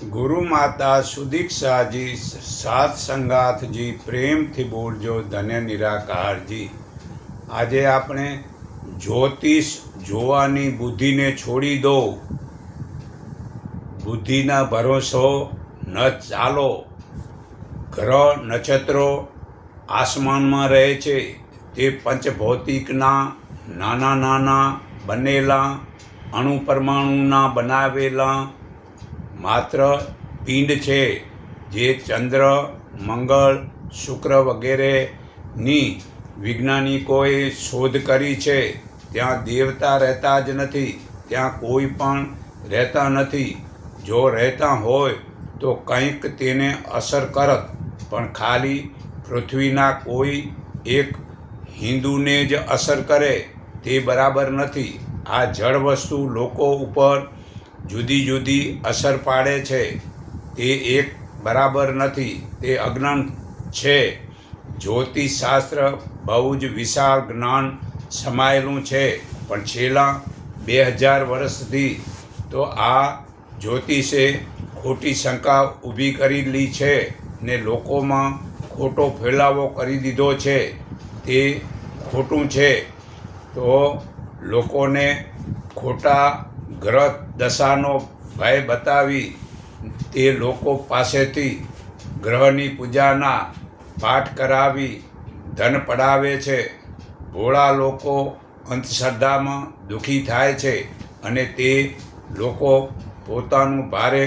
ગુરુ માતા સુદીક્ષાજી સાત સંગાથજી પ્રેમથી બોલજો ધન્ય નિરાકારજી। આજે આપણે જ્યોતિષ જોવાની બુદ્ધિને છોડી દો, બુદ્ધિના ભરોસો ન ચાલો। ગ્રહ નક્ષત્રો આસમાનમાં રહે છે તે પંચભૌતિકના નાના નાના બનેલા અણુ પરમાણુના બનાવેલા માત્ર પિંડ છે, જે ચંદ્ર, મંગળ, શુક્ર વગેરેની વૈજ્ઞાનિકોએ શોધ કરી છે। ત્યાં દેવતા રહેતા જ નથી, ત્યાં કોઈ પણ રહેતા નથી। જો રહેતા હોય તો કંઈક તેને અસર કરત, પણ ખાલી પૃથ્વીના કોઈ એક હિન્દુને જ અસર કરે તે બરાબર નથી। આ જળ વસ્તુ લોકો ઉપર જુદી જુદી અસર પાડે છે, તે એક બરાબર નથી, તે અજ્ઞાન છે। જ્યોતિષશાસ્ત્ર બહુ જ વિશાળ જ્ઞાન સમાયેલું છે, પણ છેલ્લા 2000 વર્ષથી તો આ જ્યોતિષે ખોટી શંકા ઊભી કરેલી છે ને લોકોમાં ખોટો ફેલાવો કરી દીધો છે। તે ખોટું છે તો લોકોને ખોટા ગ્રહ દશાનો ભય બતાવી તે લોકો પાસેથી ગ્રહની પૂજાના પાઠ કરાવી ધન પડાવે છે। ભોળા લોકો અંધશ્રદ્ધામાં દુઃખી થાય છે અને તે લોકો પોતાનું ભારે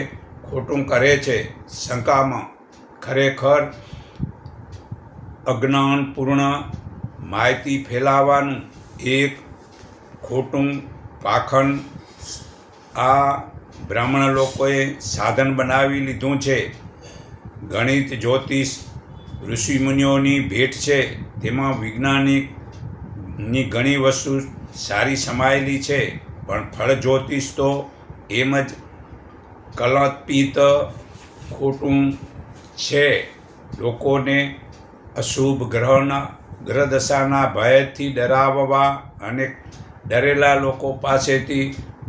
ખોટું કરે છે। શંકામાં ખરેખર અજ્ઞાનપૂર્ણ માહિતી ફેલાવવાનું એક ખોટું પાખંડ આ બ્રાહ્મણ લોકોએ સાધન બનાવી લીધું છે। ગણિત જ્યોતિષ ઋષિમુનિઓની ભેટ છે, તેમાં વૈજ્ઞાનિકની ઘણી વસ્તુ સારી સમાયેલી છે, પણ ફળ જ્યોતિષ તો એમ જ કલ્પિત ખોટું છે। લોકોને અશુભ ગ્રહદશાના ભયથી ડરાવવા અને ડરેલા લોકો પાસેથી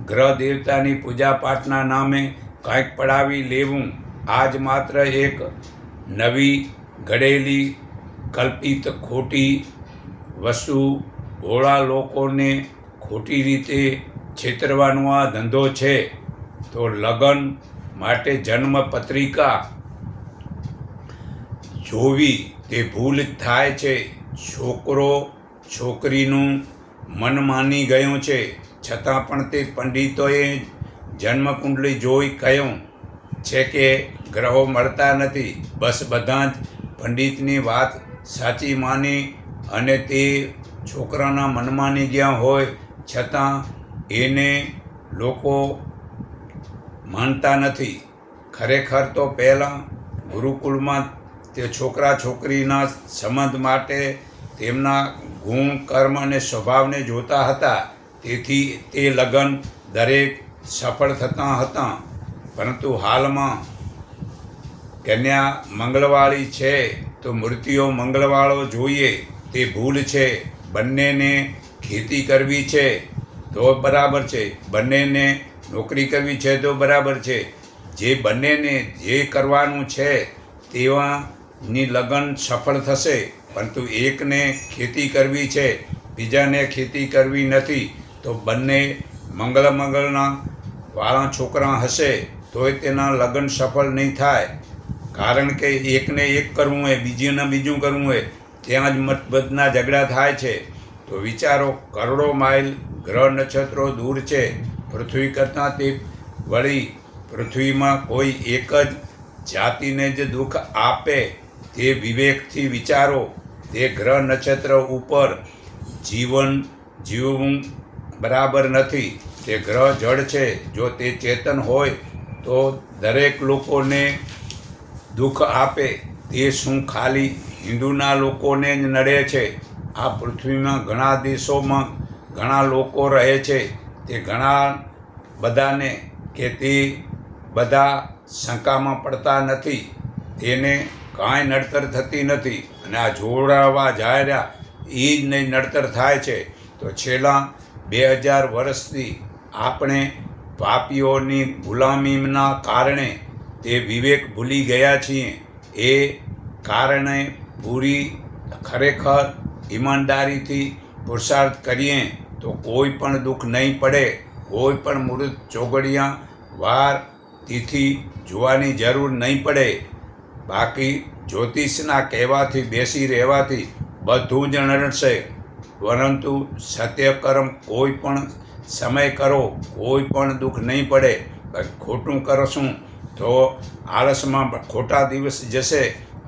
ગ્રહ દેવતાની પૂજાપાઠના નામે કંઈક પડાવી લેવું, આજ માત્ર એક નવી ઘડેલી કલ્પિત ખોટી વસ્તુ ભોળા લોકોને ખોટી રીતે છેતરવાનો આ ધંધો છે। તો લગ્ન માટે જન્મ પત્રિકા જોવી તે ભૂલ થાય છે। છોકરો છોકરીનું મન માની ગયું છે, છતાં પણ તે પંડિતોએ જન્મકુંડળી જોઈ કહ્યું છે કે ગ્રહો મળતા નથી। બસ બધા જ પંડિતની વાત સાચી માની અને તે છોકરાના મન માની ગયા હોય, છતાં એને લોકો માનતા નથી। ખરેખર તો પહેલાં ગુરુકુળમાં તે છોકરા છોકરીના સંબંધ માટે તેમના ગુણ, કર્મ અને સ્વભાવને જોતા હતા, તેથી તે લગ્ન દરેક સફળ થતા હતા। પરંતુ હાલમાં કન્યા મંગળવાળી છે તો મૂર્તિઓ મંગળવાળો જોઈએ તે ભૂલ છે। બંનેને ખેતી કરવી છે તો બરાબર છે, બંનેને નોકરી કરવી છે તો બરાબર છે। જે બંનેને જે કરવાનું છે તેવાની લગ્ન સફળ થશે, પરંતુ એકને ખેતી કરવી છે, બીજાને ખેતી કરવી નથી, તો બંને મંગળના વાળા છોકરા હશે તોય તેના લગ્ન સફળ નહીં થાય। કારણ કે એકને એક કરવું હોય, બીજીને બીજું કરવું હોય, ત્યાં જ મતભેદના ઝઘડા થાય છે। તો વિચારો, કરોડો માઇલ ગ્રહ નક્ષત્રો દૂર છે પૃથ્વી કરતાં, તે વળી પૃથ્વીમાં કોઈ એક જ જાતિને જ દુઃખ આપે તે વિવેકથી વિચારો। તે ગ્રહ નક્ષત્ર ઉપર જીવન જીવવું બરાબર નથી। તે ગ્રહ જળ છે, જો તે ચેતન હોય તો દરેક લોકોને દુઃખ આપે। તે શું ખાલી હિન્દુના લોકોને જ નડે છે? આ પૃથ્વીમાં ઘણા દેશોમાં ઘણા લોકો રહે છે, તે ઘણા બધાને કે તે બધા શંકામાં પડતા નથી, તેને કાંઈ નડતર થતી નથી, અને આ જોડાવા જાય એ જ નહીં નડતર થાય છે। તો છેલ્લા 2000 વર્ષથી આપણે પાપીઓની ગુલામીના કારણે તે વિવેક ભૂલી ગયા છીએ. એ કારણે પૂરી ખરેખર ઈમાનદારીથી પુરુષાર્થ કરીએ તો કોઈ પણ દુઃખ નહીં પડે. કોઈ પણ મુહૂર્ત ચોઘડિયા વાર તિથિ જોવાની જરૂર નહીં પડે. બાકી જ્યોતિષના કહેવાથી બેસી રહેવાથી બધું જ નડશે. પરંતુ સત્યકર્મ કોઈ પણ સમય કરો, કોઈ પણ દુઃખ નહીં પડે. ખોટું કરશું તો આળસમાં ખોટા દિવસ જશે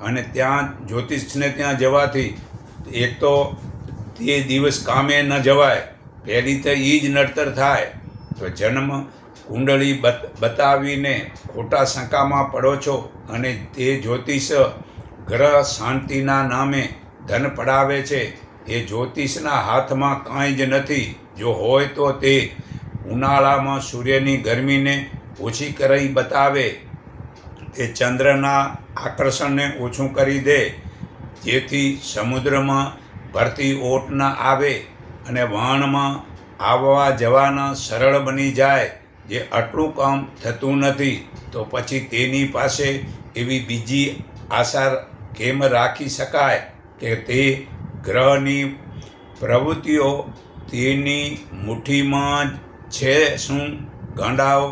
અને ત્યાં જ્યોતિષને ત્યાં જવાથી એક તો તે દિવસ કામે ન જવાય, પહેલી તો એ જ નડતર થાય. તો જન્મ કુંડળી બતાવીને ખોટા શંકામાં પડો છો અને તે જ્યોતિષ ગ્રહ શાંતિના નામે ધન પડાવે છે. એ જ્યોતિષના હાથમાં કાંઈ જ નથી. જો હોય તો તે ઉનાળામાં સૂર્યની ગરમીને ઓછી કરી બતાવે, તે ચંદ્રના આકર્ષણને ઓછું કરી દે, જેથી સમુદ્રમાં ભરતી ઓટ ન આવે અને વહાણમાં આવવા જવાના સરળ બની જાય. જે આટલું કામ થતું નથી તો પછી તેની પાસે એવી બીજી આશા કેમ રાખી શકાય કે તે ગ્રહની પ્રવૃત્તિઓ તેની મુઠ્ઠીમાં જ છે. શું ગાંડાઓ,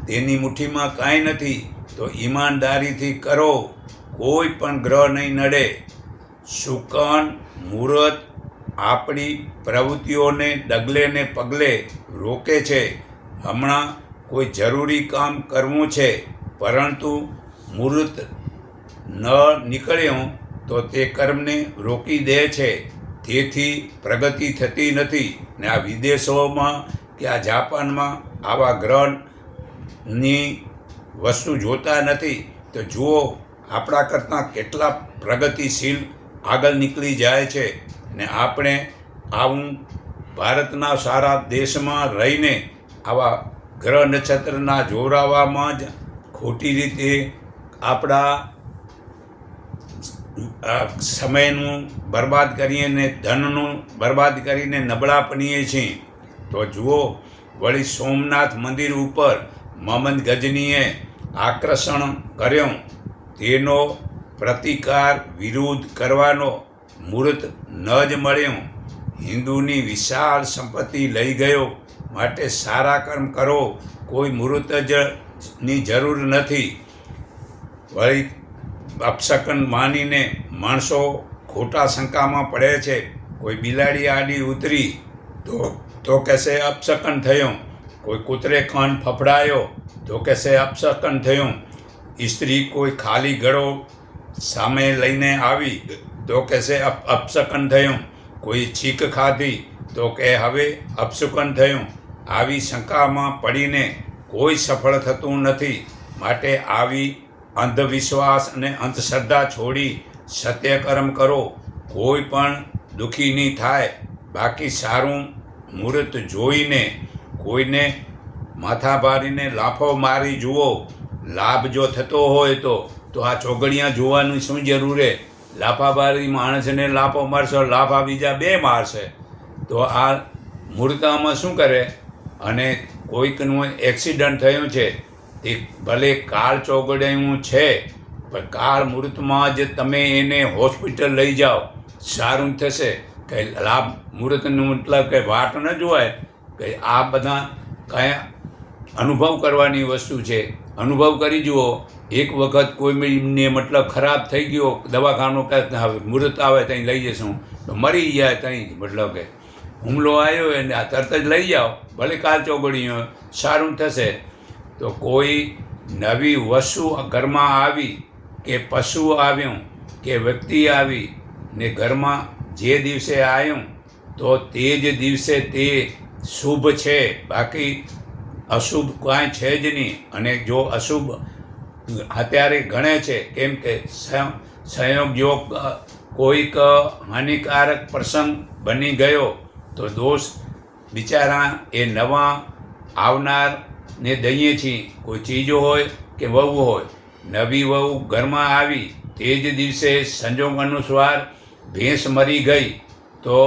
તેની મુઠ્ઠીમાં કાંઈ નથી. તો ઈમાનદારીથી કરો, કોઈ પણ ગ્રહ નહીં નડે. શુકન મુહૂર્ત આપણી પ્રવૃત્તિઓને ડગલે ને પગલે રોકે છે. હમણાં કોઈ જરૂરી કામ કરવું છે પરંતુ મુહૂર્ત ન નીકળ્યું તો તે કર્મને રોકી દે છે. તેથી પ્રગતિ થતી નથી. ને આ વિદેશોમાં કે આ જાપાનમાં આવા ગ્રહની વસ્તુ જોતા નથી. તો જુઓ આપણા કરતાં કેટલા પ્રગતિશીલ આગળ નીકળી જાય છે. ને આપણે આવું ભારતના સારા દેશમાં રહીને આવા ગ્રહ નક્ષત્રના જોરાવામાં જ ખોટી રીતે આપણા સમયનું બરબાદ કરીએ ને ધનનું બરબાદ કરીને નબળા બનીએ છીએ. તો જુઓ, વળી સોમનાથ મંદિર ઉપર મોહમ્મદ ગજનીએ આકર્ષણ કર્યું, તેનો પ્રતિકાર વિરોધ કરવાનો મુહૂર્ત ન જ મળ્યું. હિન્દુની વિશાળ સંપત્તિ લઈ ગયો, માટે સારા કર્મ કરો, કોઈ મુહૂર્ત ની જરૂર નથી. વળી અપશકન માનીને માણસો ખોટા શંકામાં પડે છે. કોઈ બિલાડી આડી ઉતરી તો કહેશે અપશકન થયું. કોઈ કૂતરે કાન ફફડાયો તો કહેશે અપશકન થયું. સ્ત્રી કોઈ ખાલી ગળો સામે લઈને આવી તો કહેશે અપશકન થયું. કોઈ છીક ખાધી તો કે હવે અપશુકન થયું. આવી શંકામાં પડીને કોઈ સફળ થતું નથી. માટે આવી અંધવિશ્વાસ અને અંધશ્રદ્ધા છોડી સત્યકર્મ કરો, કોઈ પણ દુઃખી નહીં થાય. બાકી સારું મુહૂર્ત જોઈને કોઈને માથા ભારીને લાફો મારી જુઓ. લાભ જો થતો હોય તો આ ચોઘડિયા જોવાની શું જરૂર છે? લાફાબારી માણસને લાફો મારશો, લાફા બીજા બે મારશે. તો આ મુહૂર્તમાં શું કરે? અને કોઈકનું એક્સિડન્ટ થયું છે, તે ભલે કાળ ચોઘડિયું છે, પણ કાળ મુહૂર્તમાં જ તમે એને હોસ્પિટલ લઈ જાઓ, સારું થશે. કે લાભ મુહૂર્તનું મતલબ કે વાટ ન જોવાય. કે આ બધા કયા અનુભવ કરવાની વસ્તુ છે. અનુભવ કરી જુઓ. એક વખત કોઈને મતલબ ખરાબ થઈ ગયો, દવાખાનું કે મુહૂર્ત આવે ત્યાં લઈ જશું તો મરી જાય. ત્યાં મતલબ કે હુમલો આવ્યો એને આ તરત જ લઈ જાઓ, ભલે કાલ ચોઘડિયું સારું થશે. તો કોઈ નવી વસ્તુ ઘરમાં આવી કે પશુ આવ્યું કે વ્યક્તિ આવી ને ઘરમાં જે દિવસે આવ્યું તો તે જ દિવસે તે શુભ છે. બાકી અશુભ કાંઈ છે જ નહીં. અને જો અશુભ અત્યારે ગણે છે, કેમ કે સંયોગ જો કોઈક હાનિકારક પ્રસંગ બની ગયો તો દોષ બિચારા એ નવા આવનારને દઈએ છીએ. કોઈ ચીજો હોય કે વહુ હોય, નવી વહુ ઘરમાં આવી તે જ દિવસે સંજોગ અનુસાર ભેંસ મરી ગઈ તો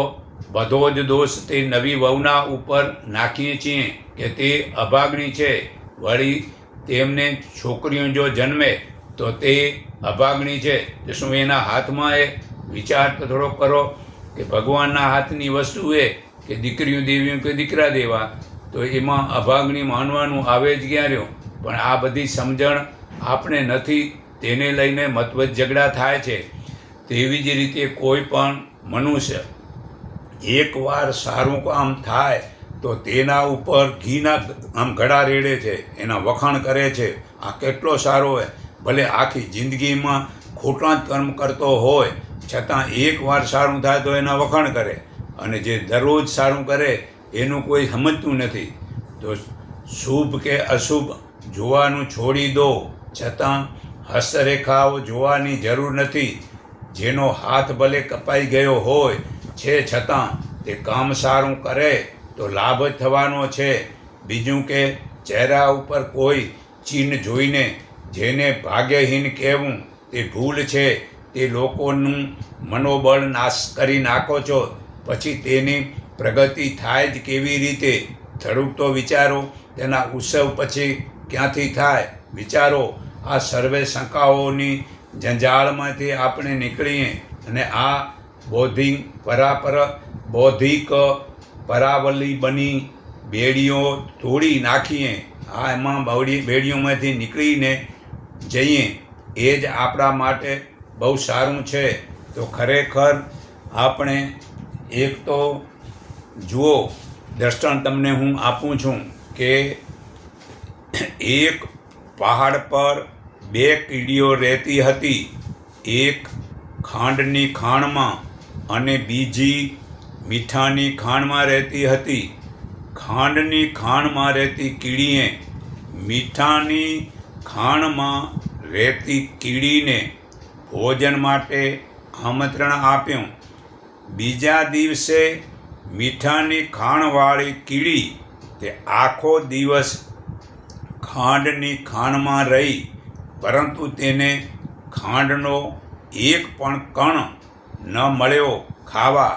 બધો જ દોષ તે નવી વહુના ઉપર નાખીએ છીએ કે તે અભાગણી છે. વળી તેમને છોકરીઓ જો જન્મે તો તે અભાગણી છે. તો શું એના હાથમાં એ વિચાર તો થોડો કરો કે ભગવાનના હાથની વસ્તુ એ કે દીકરીઓ દેવીઓ કે દીકરા દેવા, તો એમાં અભાગણી માનવાનું આવે જ ક્યાં રહ્યો. પણ આ બધી સમજણ આપણે નથી, તેને લઈને મતભેદ ઝઘડા થાય છે. તેવી જ રીતે કોઈ પણ મનુષ્ય એકવાર સારું કામ થાય તો તેના ઉપર ઘીના આમ ઘડા રેડે છે, એના વખાણ કરે છે. આ કેટલો સારો હોય, ભલે આખી જિંદગીમાં ખોટા જ કર્મ કરતો હોય છતાં એકવાર સારું થાય તો એના વખાણ કરે, અને જે દરરોજ સારું કરે એનું કોઈ સમજતું નથી. તો શુભ કે અશુભ જોવાનું છોડી દો, છતાં હસ્તરેખાઓ જોવાની જરૂર નથી. જેનો હાથ ભલે કપાઈ ગયો હોય છે છતાં તે કામ સારું કરે તો લાભ જ થવાનો છે. બીજું કે ચહેરા ઉપર કોઈ ચિહ્ન જોઈને જેને ભાગ્યહીન કહેવું તે ભૂલ છે. તે લોકોનું મનોબળ નાશ કરી નાખો છો, પછી તેની પ્રગતિ થાય જ કેવી રીતે? થોડુંક તો વિચારો. તેના ઉત્સવ પછી ક્યાંથી થાય? વિચારો. આ સર્વે શંકાઓની જંજાળમાંથી આપણે નીકળીએ અને આ બૌદ્ધિક પરાવલી બની બેડીઓ તોડી નાખીએ. આ એમાં બેડીઓમાંથી નીકળીને જઈએ, એ જ આપણા માટે બહુ સારું છે. તો ખરેખર આપણે એક તો જુઓ, દ્રષ્ટાંત તમને હું આપું છું કે એક પહાડ પર 2 કીડીઓ રહેતી હતી. એક ખાંડની ખાણમાં અને બીજી મીઠાની ખાણમાં રહેતી હતી. ખાંડની ખાણમાં રહેતી કીડીએ મીઠાની ખાણમાં રહેતી કીડીને ભોજન માટે આમંત્રણ આપ્યું. બીજા દિવસે મીઠાની ખાણવાળી કીડી તે આખો દિવસ ખાંડની ખાણમાં રહી, પરંતુ તેને ખાંડનો એક પણ કણ ન મળ્યો ખાવા.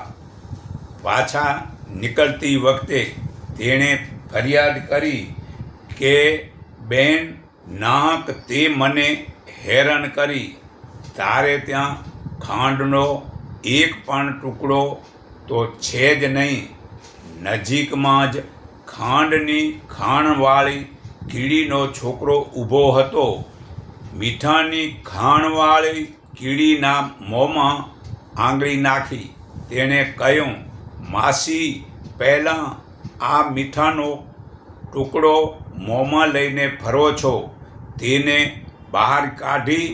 પાછા નીકળતી વખતે તેણે ફરિયાદ કરી કે બેન નાક તે મને હેરાન કરી. તારે ત્યાં ખાંડનો એક પણ ટુકડો તો છે જ નહીં. નજીકમાં જ ખાંડની ખાણવાળી કીડીનો છોકરો ઊભો હતો. મીઠાની ખાણવાળી કીડીના મોંમાં આંગળી નાખી. તેણે કહ્યું, માસી, પહેલાં આ મીઠાનો ટુકડો મોંમાં લઈને ફરો છો, તેને બહાર કાઢી.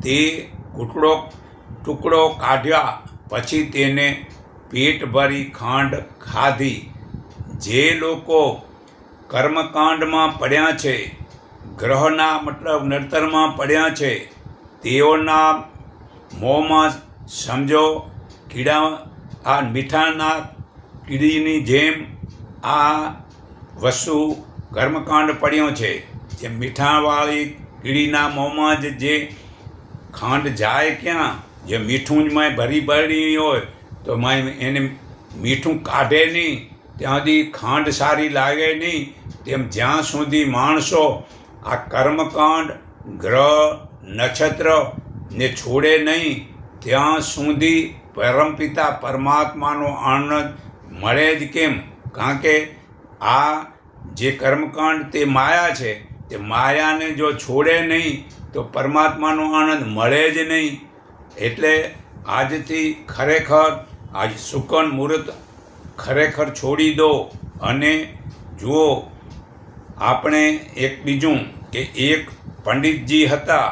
તે ટુકડો કાઢ્યા પછી તેને પેટ ભરી ખાંડ ખાધી. જે લોકો કર્મકાંડમાં પડ્યા છે, ગ્રહના મતલબ નડતરમાં પડ્યા છે, તેઓના મોંમાં સમજો આ મીઠાના કીડીની જેમ આ વસ્તુ કર્મકાંડ પડ્યો છે. જે મીઠાવાળી કીડીના મોંમાં જે ખાંડ જાય ક્યાં? જે મીઠું જ ભરી હોય તો એને મીઠું કાઢે નહીં, ત્યાં સુધી ખાંડ સારી લાગે નહીં. તેમ જ્યાં સુધી માણસો આ કર્મકાંડ ગ્રહ નક્ષત્રને છોડે નહીં, ત્યાં સુધી પરમપિતા પરમાત્માનો આનંદ મળે જ કેમ? કારણ કે આ જે કર્મકાંડ તે માયા છે, તે માયાને જો છોડે નહીં તો પરમાત્માનો આનંદ મળે જ નહીં. એટલે આજથી ખરેખર આજ શુકન મુહૂર્ત ખરેખર છોડી દો. અને જુઓ, આપણે એક બીજું કે એક પંડિતજી હતા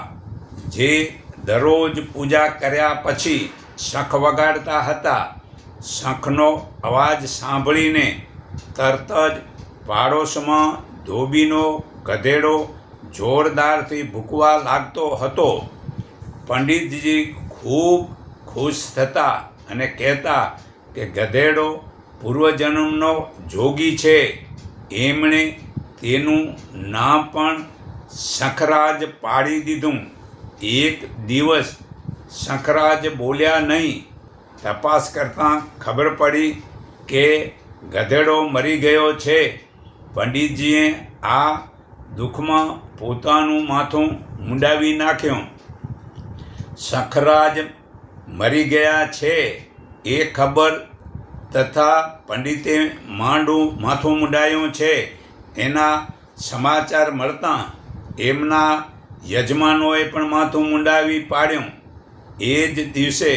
જે દરરોજ પૂજા કર્યા પછી શંખ વગાડતા હતા. શંખનો અવાજ સાંભળીને તરત જ પાડોશમાં ધોબીનો ગધેડો જોરદારથી ભૂકવા લાગતો હતો. પંડિતજી ખૂબ ખુશ થતા અને કહેતા કે ગધેડો પૂર્વજન્મનો જોગી છે. એમણે તેનું નામ પણ શંખરાજ પાડી દીધું. એક દિવસ શંખરાજ બોલ્યા નહીં. તપાસ કરતાં ખબર પડી કે ગધેડો મરી ગયો છે. પંડિતજીએ આ દુઃખમાં પોતાનું માથું મુંડાવી નાખ્યું. સખરાજ મરી ગયા છે એ ખબર તથા પંડિતે માથું મુંડાયું છે એના સમાચાર મળતા એમના યજમાનોએ પણ માથું મુંડાવી પાડ્યું. એ જ દિવસે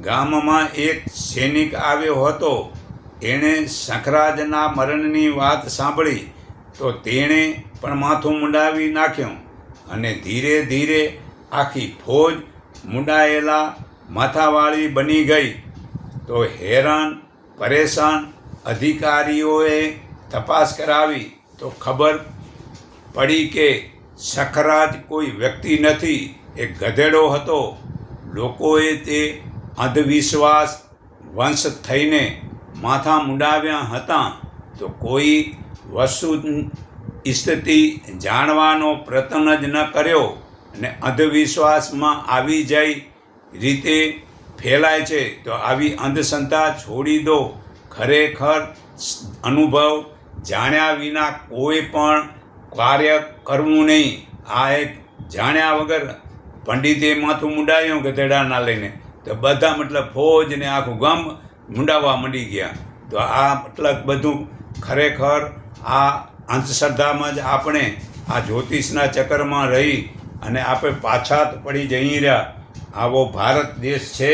ગામમાં એક સૈનિક આવ્યો હતો. એણે સખરાજના મરણની વાત સાંભળી તો તેણે પણ માથું મુંડાવી નાખ્યું અને ધીરે ધીરે આખી ફોજ મુંડાયેલા માથાવાળી બની ગઈ. તો હેરાન પરેશાન અધિકારીઓએ તપાસ કરાવી તો ખબર પડી કે સખરાજ કોઈ વ્યક્તિ નથી, એ ગધેડો હતો. લોકોએ તે અંધવિશ્વાસ વંશ થઈને માથા મુંડાવ્યા હતા. તો કોઈ વસ્તુ સ્થિતિ જાણવાનો પ્રયત્ન જ ન કર્યો અને અંધવિશ્વાસમાં આવી જઈ રીતે ફેલાય છે. તો આવી અંધશ્રદ્ધા છોડી દો. ખરેખર અનુભવ જાણ્યા વિના કોઈ પણ કાર્ય કરવું નહીં. આ એક જાણ્યા વગર પંડિતે માથું મુંડાયું ગધેડાના લઈને તો બધા મતલબ ફોજ ને આખું ગામ મુંડાવવા માંડી ગયા. તો આ મતલબ બધું ખરેખર આ અંધશ્રદ્ધામાં જ આપણે આ જ્યોતિષના ચક્કરમાં રહી અને આપણે પાછા પડી જઈ રહ્યા. આવો ભારત દેશ છે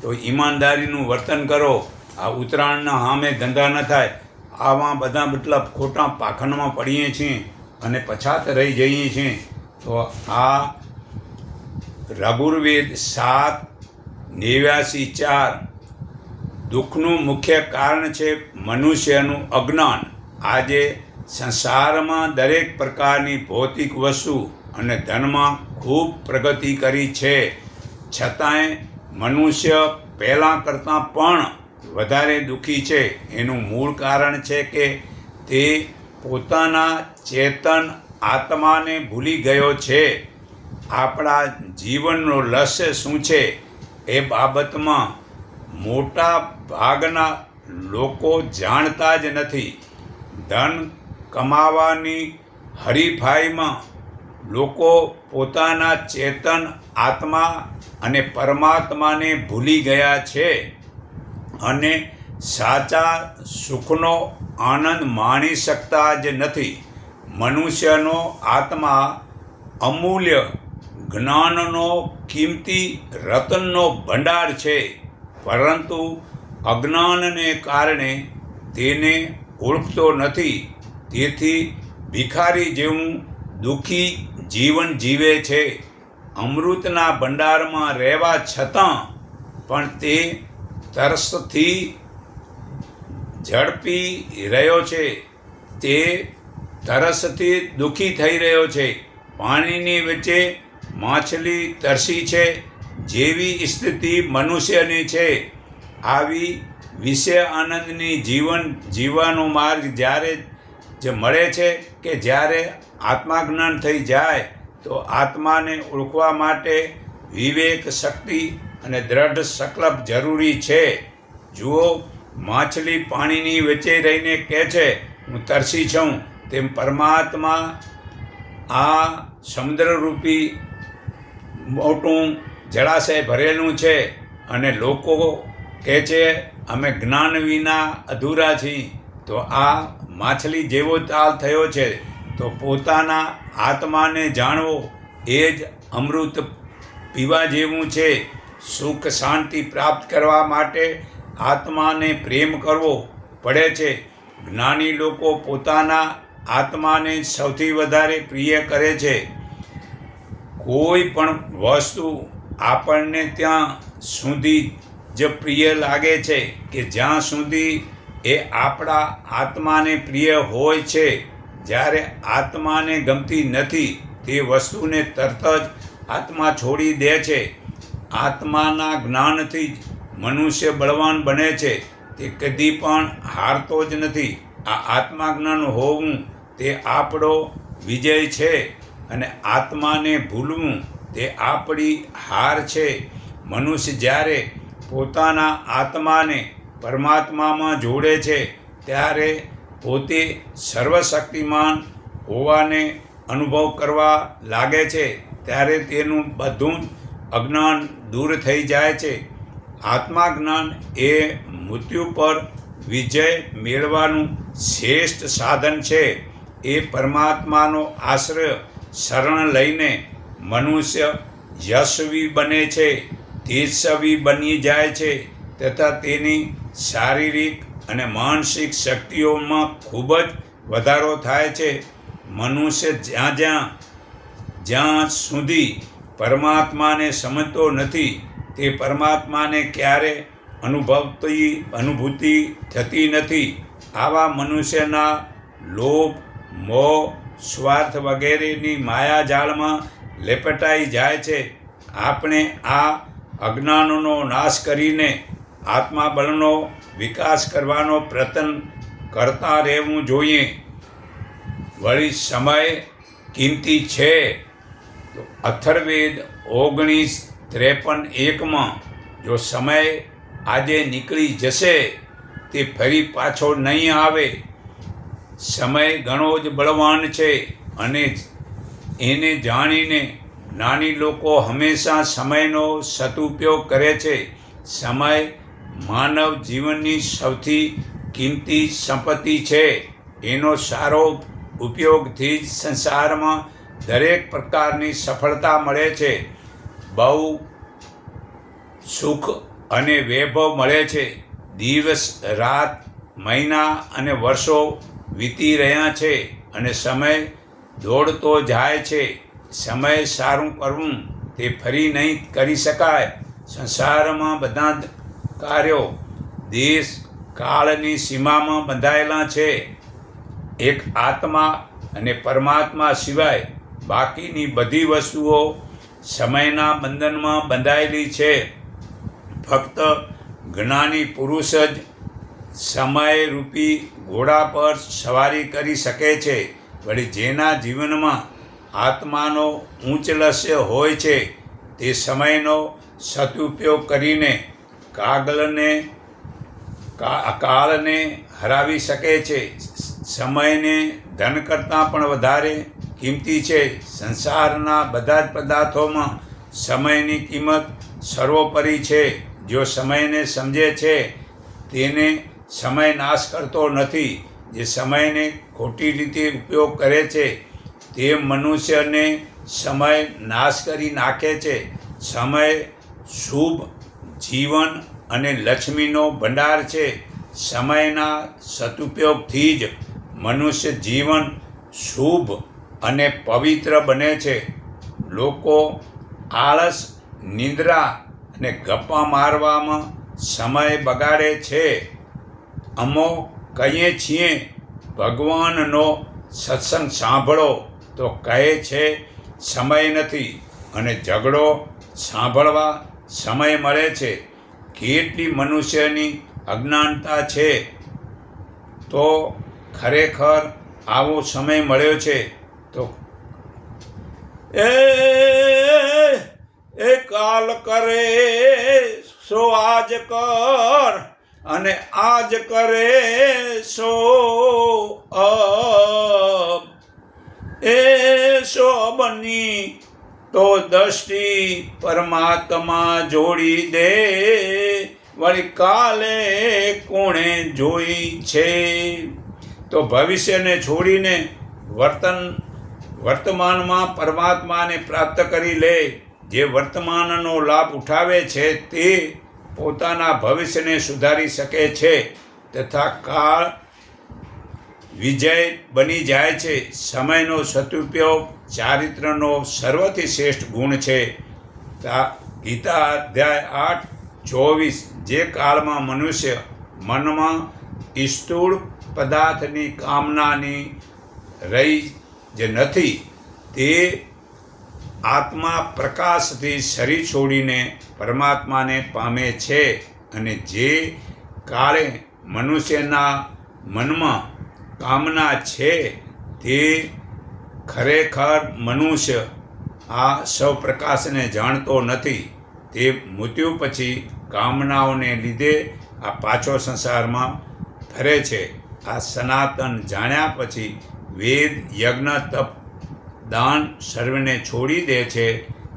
તો ઈમાનદારીનું વર્તન કરો. આ ઉત્તરાયણના સામે ધંધા ન થાય. આવા બધા મતલબ ખોટા પાખંડમાં પડીએ છીએ અને પછાત રહી જઈએ છીએ. તો આ રઘુર્વેદ 7:89-4 દુઃખનું મુખ્ય કારણ છે મનુષ્યનું અજ્ઞાન. આજે સંસારમાં દરેક પ્રકારની ભૌતિક વસ્તુ અને ધનમાં ખૂબ પ્રગતિ કરી છે, છતાંય મનુષ્ય પહેલાં કરતાં પણ વધારે દુઃખી છે. એનું મૂળ કારણ છે કે તે પોતાના ચેતન આત્માને ભૂલી ગયો છે. આપણા જીવનનો લક્ષ્ય શું છે એ બાબતમાં મોટા ભાગના લોકો જાણતા જ નથી. ધન કમાવાની હરીફાઈમાં લોકો પોતાના ચેતન આત્મા અને પરમાત્માને ભૂલી ગયા છે અને સાચા સુખનો આનંદ માણી શકતા જ નથી. મનુષ્યનો આત્મા અમૂલ્ય જ્ઞાનનો કિંમતી રતનનો ભંડાર છે, પરંતુ અજ્ઞાનને કારણે તેને ઓળખતો નથી. તેથી ભિખારી જેવું દુઃખી જીવન જીવે છે. અમૃતના ભંડારમાં રહેવા છતાં પણ તે તરસથી ઝડપી રહ્યો છે. તે તરસથી દુઃખી થઈ રહ્યો છે. પાણીની વચ્ચે માછલી તરસી છે જેવી સ્થિતિ મનુષ્યની છે. આવી વિષય આનંદની જીવન જીવવાનો માર્ગ જ્યારે જ મળે છે કે જ્યારે આત્માજ્ઞાન થઈ જાય. તો આત્માને ઓળખવા માટે વિવેક શક્તિ અને દ્રઢ સંકલ્પ જરૂરી છે. જુઓ, માછલી પાણીની વચ્ચે રહીને કહે છે હું તરસી છું, તેમ પરમાત્મા આ સમુદ્રરૂપી મોટું જળાશય ભરેલું છે અને લોકો કહે છે અમે જ્ઞાન વિના અધૂરા છીએ. તો આ માછલી જેવો તાલ થયો છે. તો પોતાના આત્માને જાણવો એ જ અમૃત પીવા જેવું છે. સુખ શાંતિ પ્રાપ્ત કરવા માટે આત્માને પ્રેમ કરવો પડે છે. જ્ઞાની લોકો પોતાના આત્માને સૌથી વધારે પ્રિય કરે છે. કોઈ પણ વસ્તુ આપણને ત્યાં સુધી જ પ્રિય લાગે છે કે જ્યાં સુધી એ આપણા આત્માને પ્રિય હોય છે. જ્યારે આત્માને ગમતી નથી તે વસ્તુને તરત જ આત્મા છોડી દે છે. આત્માના જ્ઞાનથી જ મનુષ્ય બળવાન બને છે. તે કદી પણ હારતો જ નથી. આ આત્માજ્ઞાન હોવું તે આપણો વિજય છે અને આત્માને ભૂલવું તે આપણી હાર છે. મનુષ્ય જ્યારે પોતાના આત્માને પરમાત્મામાં જોડે છે ત્યારે પોતે સર્વશક્તિમાન હોવાને અનુભવ કરવા લાગે છે ત્યારે તેનું બધું જ અજ્ઞાન દૂર થઈ જાય છે. આત્મા જ્ઞાન એ મૃત્યુ પર વિજય મેળવાનું શ્રેષ્ઠ સાધન છે. એ પરમાત્માનો આશ્રય શરણ લઈને મનુષ્ય યશસ્વી બને છે, તેજસ્વી બની જાય છે તથા તેની શારીરિક અને માનસિક શક્તિઓમાં ખૂબ જ વધારો થાય છે. મનુષ્ય જ્યાં સુધી પરમાત્માને સમજતો નથી તે પરમાત્માને ક્યારે અનુભૂતિ થતી નથી. આવા મનુષ્યના લોભ, મોહ, સ્વાર્થ વગેરેની માયાજાળમાં લેપટાઈ જાય છે. આપણે આ અજ્ઞાનનો નાશ કરીને આત્માબળનો વિકાસ કરવાનો પ્રયત્ન કરતા રહેવું જોઈએ. વળી સમય કિંમતી છે. તો અથર્વવેદ 19:53-1 જો સમય આજે નીકળી જશે તે ફરી પાછો નહીં આવે. સમય ઘણો જ બળવાન છે અને એને જાણીને જ્ઞાની લોકો હંમેશા સમયનો સદુપયોગ કરે છે. સમય માનવ જીવનની સૌથી કિંમતી સંપત્તિ છે. એનો સારો ઉપયોગથી જ સંસારમાં દરેક પ્રકારની સફળતા મળે છે. બહુ સુખ અને વૈભવ મળે છે. દિવસ રાત, મહિના અને વર્ષો વીતી રહ્યા છે અને સમય દોડતો જાય છે. સમય સારું કરવું તે ફરી નહીં કરી શકાય. સંસારમાં બધા જ કાર્યો દેશ કાળની સીમામાં બંધાયેલા છે. એક આત્મા અને પરમાત્મા સિવાય બાકીની બધી વસ્તુઓ સમયના બંધનમાં બંધાયેલી છે. ફક્ત જ્ઞાની પુરુષ જ સમયરૂપી ઘોડા પર સવારી કરી શકે છે. વળી જેના જીવનમાં આત્માનો ઉચ્ચ લક્ષ્ય હોય છે તે સમયનો સદુપયોગ કરીને કાળને હરાવી શકે છે. સમયને ધન કરતાં પણ વધારે કિંમતી છે. સંસારના બધા જ પદાર્થોમાં સમયની કિંમત સર્વોપરી છે. જો સમયને સમજે છે તેને સમય નાશ કરતો નથી. જે સમયને ખોટી રીતે ઉપયોગ કરે છે તે મનુષ્યને સમય નાશ કરી નાખે છે. સમય શુભ જીવન અને લક્ષ્મીનો ભંડાર છે. સમયના સદુપયોગથી જ મનુષ્ય જીવન શુભ અને પવિત્ર બને છે. લોકો આળસ, નિંદ્રા અને ગપ્પા મારવામાં સમય બગાડે છે. અમો કહીએ છીએ ભગવાનનો સત્સંગ સાંભળો તો કહે છે સમય નથી, અને ઝઘડો સાંભળવા સમય મળે છે. કેટલી મનુષ્યની અજ્ઞાનતા છે. તો ખરેખર આવો સમય મળ્યો છે તો એ કાલ કરે સો આજ કર, અને આજ કરે સો અબ. એ સો બની તો દ્રષ્ટિ પરમાત્મા જોડી દે, વળી કાલે કોણે જોઈ છે. તો ભવિષ્યને છોડીને વર્તમાનમાં પરમાત્માને પ્રાપ્ત કરી લે. જે વર્તમાનનો લાભ ઉઠાવે છે તે પોતાના ભવિષ્યને સુધારી શકે છે તથા કાળ વિજય બની જાય છે. સમયનો સદુપયોગ ચારિત્રનો સર્વથી શ્રેષ્ઠ ગુણ છે. ગીતા અધ્યાય 8:24 જે કાળમાં મનુષ્ય મનમાં સ્થૂળ પદાર્થની કામનાની રહી જ નથી, તે આત્મા પ્રકાશથી શરીર છોડીને પરમાત્માને પામે છે. અને જે કાળે મનુષ્યના મનમાં કામના છે તે ખરેખર મનુષ્ય આ સ્વપ્રકાશને જાણતો નથી. તે મૃત્યુ પછી કામનાઓને લીધે આ પાછો સંસારમાં ફરે છે. આ સનાતન જાણ્યા પછી વેદ, યજ્ઞ, તપ દાન સર્વને છોડી દે છે.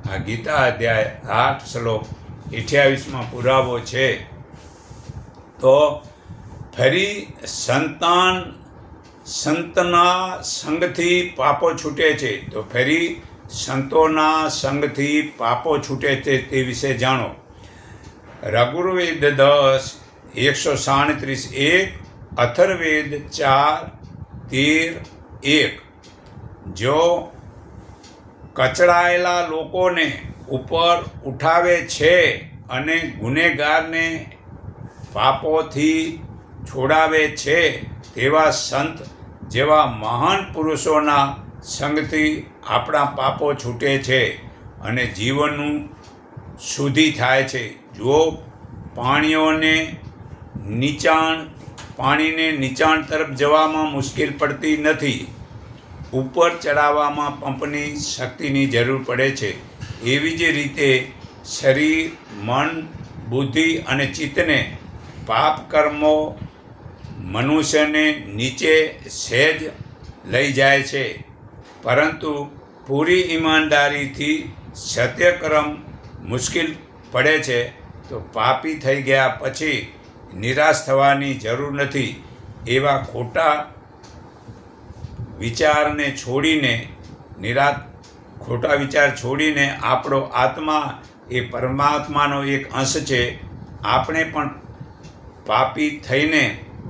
આ ગીતા અધ્યાય 8 શ્લોક 28માં પુરાવો છે. તો ફરી સંતના સંગથી પાપો છૂટે છે. તો ફરી સંતોના સંગથી પાપો છૂટે છે તે વિશે જાણો. ઋગ્વેદ 10:137 અથર્વવેદ 4:13 જો કચડાયેલા લોકોને ઉપર ઉઠાવે છે અને ગુનેગારને પાપોથી છોડાવે છે તેવા સંત જેવા મહાન પુરુષોના સંગથી આપણા પાપો છૂટે છે અને જીવનનું શુદ્ધિ થાય છે. જો પાણીને નીચાણ તરફ જવામાં મુશ્કેલ પડતી નથી, ઉપર ચડાવવામાં પંપની શક્તિની જરૂર પડે છે. એવી જ રીતે શરીર, મન, બુદ્ધિ અને ચિત્તને પાપ કર્મો મનુષ્યને નીચે સહેજ લઈ જાય છે, પરંતુ પૂરી ઈમાનદારીથી સત્યકર્મ મુશ્કેલ પડે છે. તો પાપી થઈ ગયા પછી નિરાશ થવાની જરૂર નથી. એવા ખોટા વિચાર છોડીને આપણો આત્મા એ પરમાત્માનો એક અંશ છે. આપણે પણ પાપી થઈને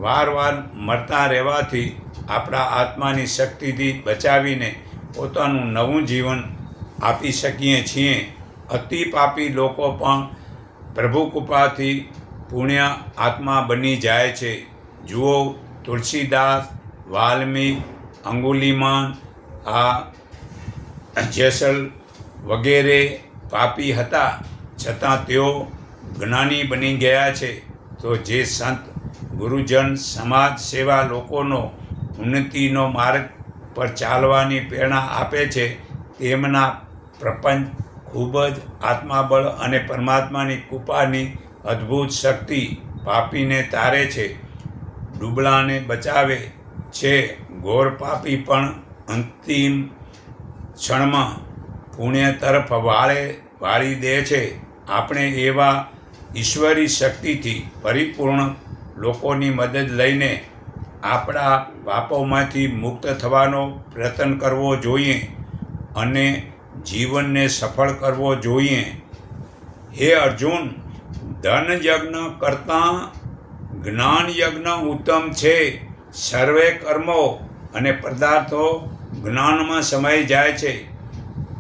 વારવાર મરતા રહેવાથી આપણા આત્માની શક્તિથી બચાવીને પોતાનું નવું જીવન આપી શકીએ છીએ. અતિ પાપી લોકો પણ પ્રભુ કૃપાથી પુણ્ય આત્મા બની જાય છે. જુઓ, તુલસીદાસ, વાલ્મીક, અંગુલીમાન, જેસલ વગેરે પાપી હતા, છતાં તેઓ જ્ઞાની બની ગયા છે. તો જે સંત, ગુરુજન, સમાજ સેવા લોકોનો ઉન્નતિનો માર્ગ પર ચાલવાની પ્રેરણા આપે છે, તેમના પ્રપંચ ખૂબ જ આત્માબળ અને પરમાત્માની કૃપાની અદ્ભુત શક્તિ પાપીને તારે છે, ડૂબળાને બચાવે છે. ઘોર પાપી પણ અંતિમ ક્ષણમાં પુણ્ય તરફ વાળી દે છે. આપણે એવા ઈશ્વરી શક્તિથી પરિપૂર્ણ લોકોની મદદ લઈને આપણા પાપોમાંથી મુક્ત થવાનો પ્રયત્ન કરવો જોઈએ અને જીવનને સફળ કરવો જોઈએ. હે અર્જુન, ધન યજ્ઞ કરતાં જ્ઞાન યજ્ઞ ઉત્તમ છે. સર્વે કર્મો અને પદાર્થો જ્ઞાનમાં સમાઈ જાય છે.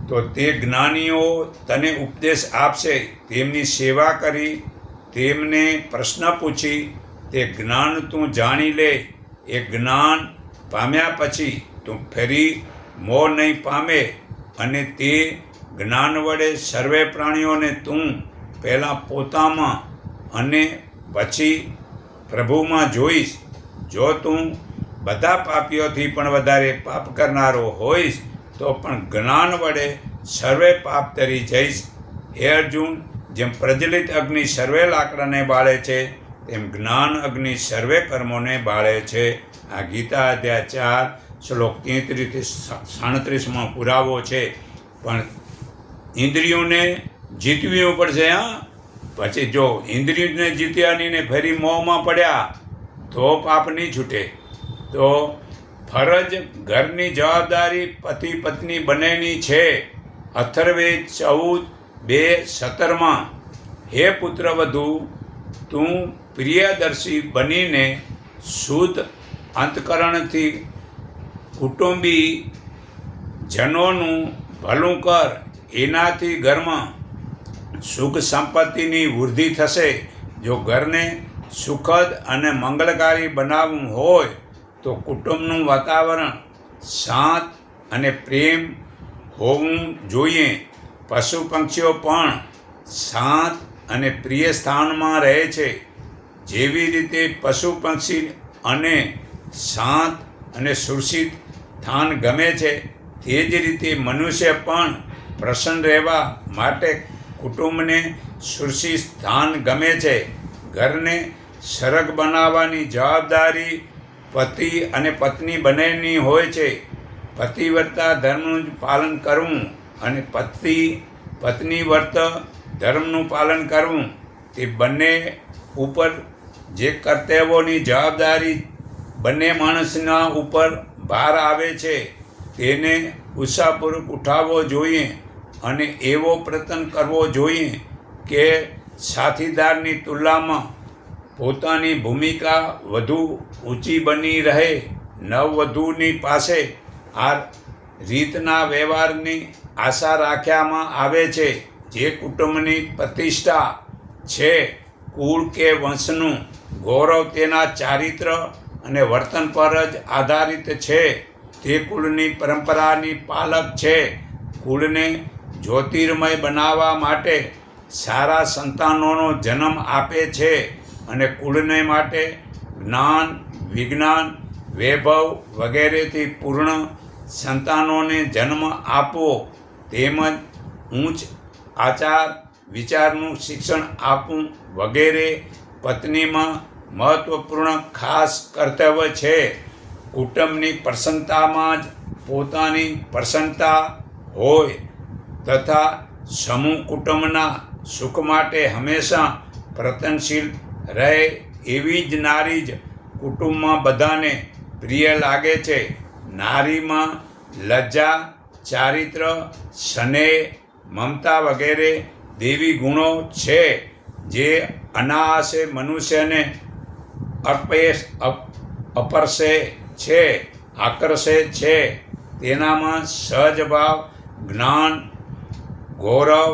તો તે જ્ઞાનીઓ તને ઉપદેશ આપશે. તેમની સેવા કરી, તેમને પ્રશ્ન પૂછી તે જ્ઞાન તું જાણી લે. એ જ્ઞાન પામ્યા પછી તું ફરી મોહ નહીં પામે અને તે જ્ઞાન વડે સર્વે પ્રાણીઓને તું પહેલાં પોતામાં અને પછી પ્રભુમાં જોઈશ. જો તું બધા પાપીઓથી પણ વધારે પાપ કરનારો હોઈશ તો પણ જ્ઞાન વડે સર્વે પાપ તરી જઈશ. હે અર્જુન, જેમ પ્રજ્વલિત અગ્નિ સર્વે લાકડાને બાળે છે, તેમ જ્ઞાન અગ્નિ સર્વે કર્મોને બાળે છે. આ ગીતા અધ્યાય 4 શ્લોક 33-37માં પુરાવો છે. પણ ઇન્દ્રિયોને જીતવી પડશે. પછી જો ઇન્દ્રિયોને જીત્યા નહીં ને ફરી મોહમાં પડ્યા તો પાપ નહીં છૂટે. તો ફરજ, ઘરની જવાબદારી પતિ પત્ની બંનેની છે. અથર્વવેદ 14:17 હે પુત્રવધુ, તું પ્રિયદર્શી બનીને શુદ્ધ અંતકરણથી કુટુંબી જનોનું ભલું કર. એનાથી ઘરમાં સુખ સંપત્તિની વૃદ્ધિ થશે. જો ઘરને સુખદ અને મંગળકારી બનાવવું હોય તો કુટુંબનું વાતાવરણ શાંત અને પ્રેમ હોવું જોઈએ. પશુ પક્ષીઓ પણ શાંત અને પ્રિય સ્થાનમાં રહે છે. જેવી રીતે પશુ પક્ષી અને શાંત અને સુરક્ષિત સ્થાન ગમે છે, તે જ રીતે મનુષ્ય પણ પ્રસન્ન રહેવા માટે કુટુંબને સુરક્ષિત સ્થાન ગમે છે. ઘરને સરગ બનાવવાની જવાબદારી પતિ અને પત્ની બંનેની હોય છે. પતિવ્રતા ધર્મનું જ પાલન કરવું અને પત્ની વ્રત ધર્મનું પાલન કરવું, તે બંને ઉપર જે કર્તવ્યોની જવાબદારી બંને માણસના ઉપર ભાર આવે છે તેને ઉત્સાહપૂર્વક ઉઠાવવો જોઈએ અને એવો પ્રયત્ન કરવો જોઈએ કે સાથીદારની તુલનામાં પોતાની ભૂમિકા વધુ ઊંચી બની રહે. નવવધૂની પાસે આ રીતના વ્યવહારની આશા રાખવામાં આવે છે. જે કુટુંબની પ્રતિષ્ઠા છે, કુળ કે વંશનું ગૌરવ તેના ચારિત્ર અને વર્તન પર જ આધારિત છે. તે કુળની પરંપરાની પાલક છે. કુળને જ્યોતિર્મય બનાવવા માટે સારા સંતાનોનો જન્મ આપે છે અને કુળને માટે જ્ઞાન, વિજ્ઞાન, વૈભવ વગેરેથી પૂર્ણ સંતાનોને જન્મ આપવો તેમજ ઉચ્ચ આચાર વિચારનું શિક્ષણ આપવું વગેરે પત્નીમાં મહત્વપૂર્ણ ખાસ કર્તવ્ય છે. કુટુંબની પ્રસન્નતામાં જ પોતાની પ્રસન્નતા હોય તથા સમૂહ કુટુંબના સુખ માટે હંમેશા પ્રયત્નશીલ રહે એવી જ નારી જ કુટુંબમાં બધાને પ્રિય લાગે છે. નારીમાં લજ્જા, ચારિત્ર, સ્નેહ, મમતા વગેરે દેવી ગુણો છે જે અનાયાસે મનુષ્યને આકર્ષે છે. તેનામાં સહજ ભાવ, જ્ઞાન, ગૌરવ,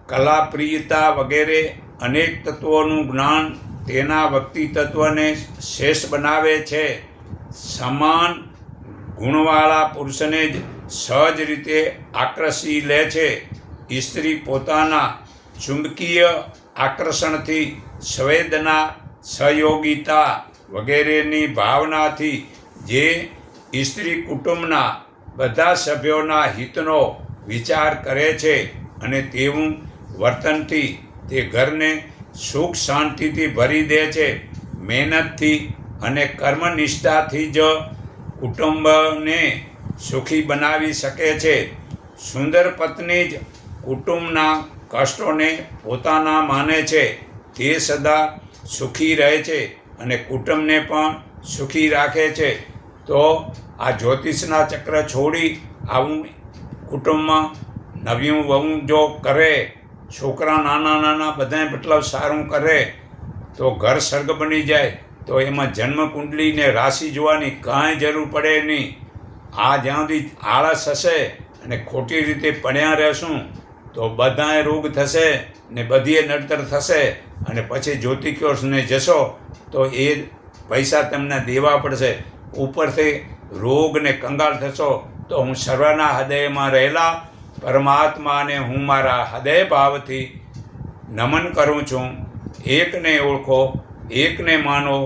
કલાપ્રિયતા વગેરે અનેક તત્વોનું જ્ઞાન તેના વ્યક્તિત્વને શ્રેષ્ઠ બનાવે છે. સમાન ગુણવાળા પુરુષને જ સહજ રીતે આકર્ષી લે છે. સ્ત્રી પોતાના ચુંબકીય આકર્ષણથી સંવેદના, સહયોગિતા વગેરેની ભાવનાથી જે સ્ત્રી કુટુંબના બધા સભ્યોના હિતનો વિચાર કરે છે અને તેવું વર્તનથી તે ઘરને સુખ શાંતિથી ભરી દે છે. મહેનતથી અને કર્મનિષ્ઠાથી જ કુટુંબને સુખી બનાવી શકે છે. સુંદર પત્ની જ કુટુંબના કષ્ટોને પોતાના માને છે. તે સદા સુખી રહે છે અને કુટુંબને પણ સુખી રાખે છે. તો આ જ્યોતિષના ચક્ર છોડી આવું કુટુંબમાં નવ્યું વહુ જો કરે, છોકરા નાના બધાય મતલબ સારું કરે તો ઘર સ્વર્ગ બની જાય. તો એમાં જન્મકુંડલીને રાશિ જોવાની કાંઈ જરૂર પડે નહીં. આ જ્યાં સુધી આળસ હશે અને ખોટી રીતે પડ્યા રહેશું તો બધાય રોગ થશે ને બધીએ નડતર થશે અને પછી જ્યોતિષને જશો તો એ પૈસા તમને દેવા પડશે. ઉપરથી રોગ ને કંગાળ થશો. તો હું સર્વના હૃદયમાં રહેલા પરમાત્માને હું મારા હૃદય ભાવથી નમન કરું છું. એકને ઓળખો, એકને માનો,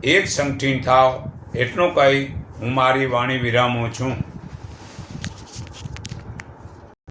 એક સંગઠિત થાવ. એટલું કહી હું મારી વાણી વિરામું છું.